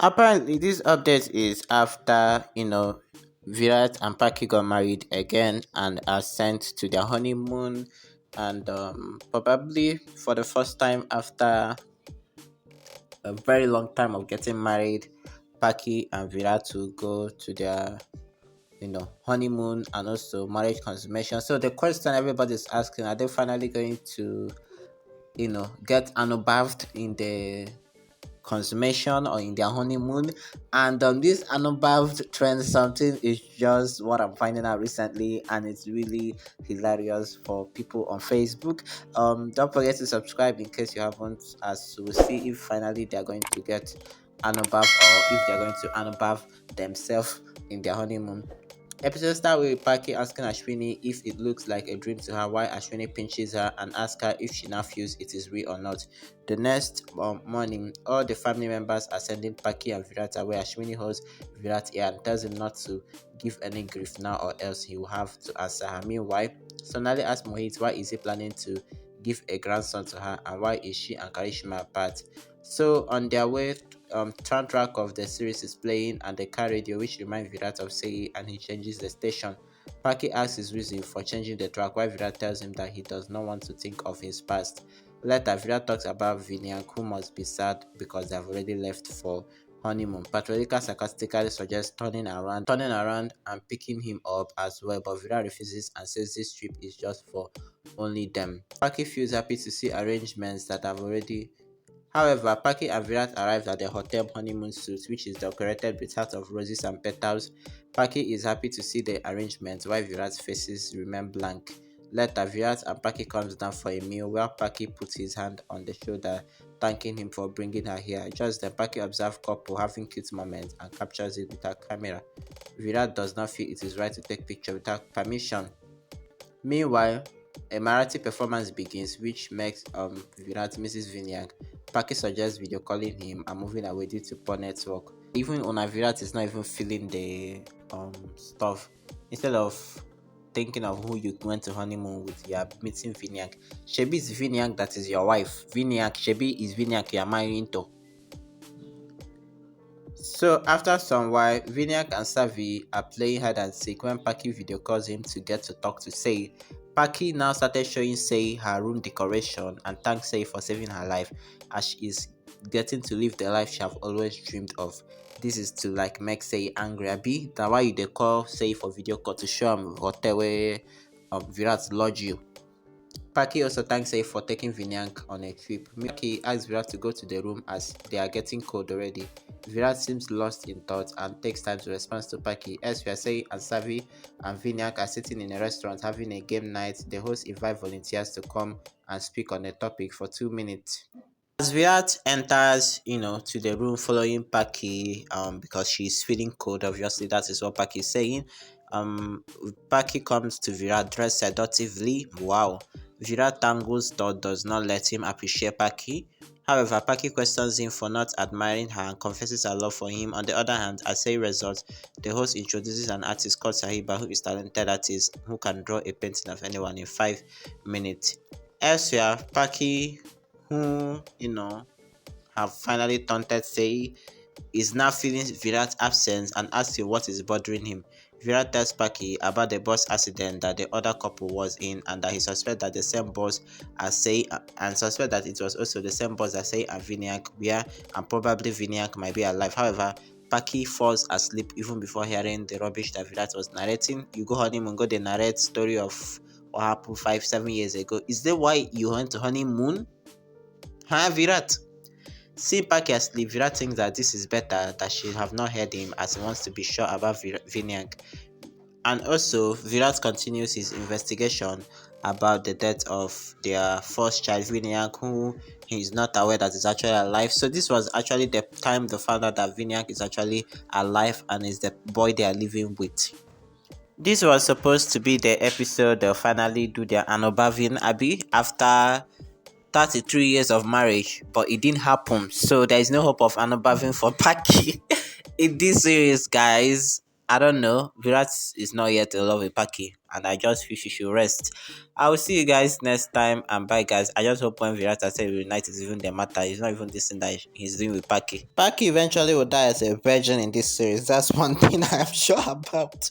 Apparently, this update is after Virat and Pakhi got married again and are sent to their honeymoon, and probably for the first time after a very long time of getting married, Pakhi and Virat will go to their honeymoon and also marriage consummation. So the question everybody's asking: are they finally going to get annubathed in the consummation or in their honeymoon? And this annubathed trend something is just what I'm finding out recently, and it's really hilarious for people on Facebook. Don't forget to subscribe in case you haven't, as we'll see if finally they're going to get annubathed or if they're going to annubath themselves in their honeymoon. Episode start with Paki asking Ashwini if it looks like a dream to her, while Ashwini pinches her and asks her if she now feels it is real or not. The next morning, all the family members are sending Paki and Virat away. Ashwini holds Virat ear and tells him not to give any grief now or else he will have to answer her. Meanwhile, Sonali asks Mohit why is he planning to give a grandson to her and why is she and Karishma apart. So on their way, soundtrack of the series is playing and the car radio, which reminds Virat of Sei, and he changes the station. Paki asks his reason for changing the track, while Virat tells him that he does not want to think of his past. Later, Virat talks about Vinayak, who must be sad because they have already left for honeymoon. Patrolika sarcastically suggests turning around and picking him up as well, but Virat refuses and says this trip is just for only them. Paki feels happy to see arrangements that have already. However, Paki and Virat arrived at the hotel honeymoon suite, which is decorated with hearts of roses and petals. Paki is happy to see the arrangement, while Virat's faces remain blank. Later, Virat and Paki comes down for a meal, where Paki puts his hand on the shoulder, thanking him for bringing her here. Just then, Paki observes couple having cute moments and captures it with her camera. Virat does not feel it is right to take picture without permission. Meanwhile, a Marathi performance begins, which makes Virat misses Vinayak. Paki suggests video calling him and moving away due to poor network. Even Ona Virat is not even feeling the stuff. Instead of thinking of who you went to honeymoon with, you are meeting Vinayak. Shebi is Vinayak that is your wife. Shebi is Vinayak you are marrying to. So after some while, Vinayak and Savi are playing hide and seek when Paki video calls him to get to talk to Sei. Paki now started showing Sei her room decoration and thanks Sei for saving her life, as she is getting to live the life she have always dreamed of. This is to like make Sei angry. Abi, that's why you dey call Sei for video call to show him hotel where Virat lodge you. Paki also thanks Sei for taking Vinyank on a trip. Paki asks Virat to go to the room as they are getting cold already. Virat seems lost in thought and takes time to respond to Paki. Elsewhere, Sei and Savi and Vinyak are sitting in a restaurant having a game night. The host invites volunteers to come and speak on a topic for 2 minutes. As Virat enters, to the room following Paki, because she's feeling cold, obviously that is what Paki is saying. Paki comes to Virat dressed seductively. Wow. Virat tangles but does not let him appreciate Paki. However, Paki questions him for not admiring her and confesses her love for him. On the other hand, as a result, the host introduces an artist called Sahiba, who is a talented artist who can draw a painting of anyone in 5 minutes. Elsewhere, Paki, who have finally taunted Sei, is now feeling Virat's absence and asks him what is bothering him. Virat tells Paki about the bus accident that the other couple was in and that he suspects that the same bus as Sei and suspects that it was also the same bus as Sei and Vinayak were, and probably Vinayak might be alive. However, Paki falls asleep even before hearing the rubbish that Virat was narrating. You go honeymoon, go the narrate story of what happened 5-7 years ago. Is that why you went to honeymoon? Huh, Virat? Seeing Paki asleep, Virat thinks that this is better that she have not heard him as he wants to be sure about Vinayak. And also, Virat continues his investigation about the death of their first child, Vinayak, who he is not aware that is actually alive. So this was actually the time they found out that Vinayak is actually alive and is the boy they are living with. This was supposed to be the episode they'll finally do their Anobavin Abbey after 33 years of marriage, but it didn't happen. So there is no hope of Anobavin for Paki in this series, guys. I don't know. Virat is not yet in love with Paki, and I just feel she should rest. I will see you guys next time, and bye, guys. I just hope when Virat has said reunite is even the matter. It's not even this thing that he's doing with Paki. Paki eventually will die as a virgin in this series. That's one thing I am sure about.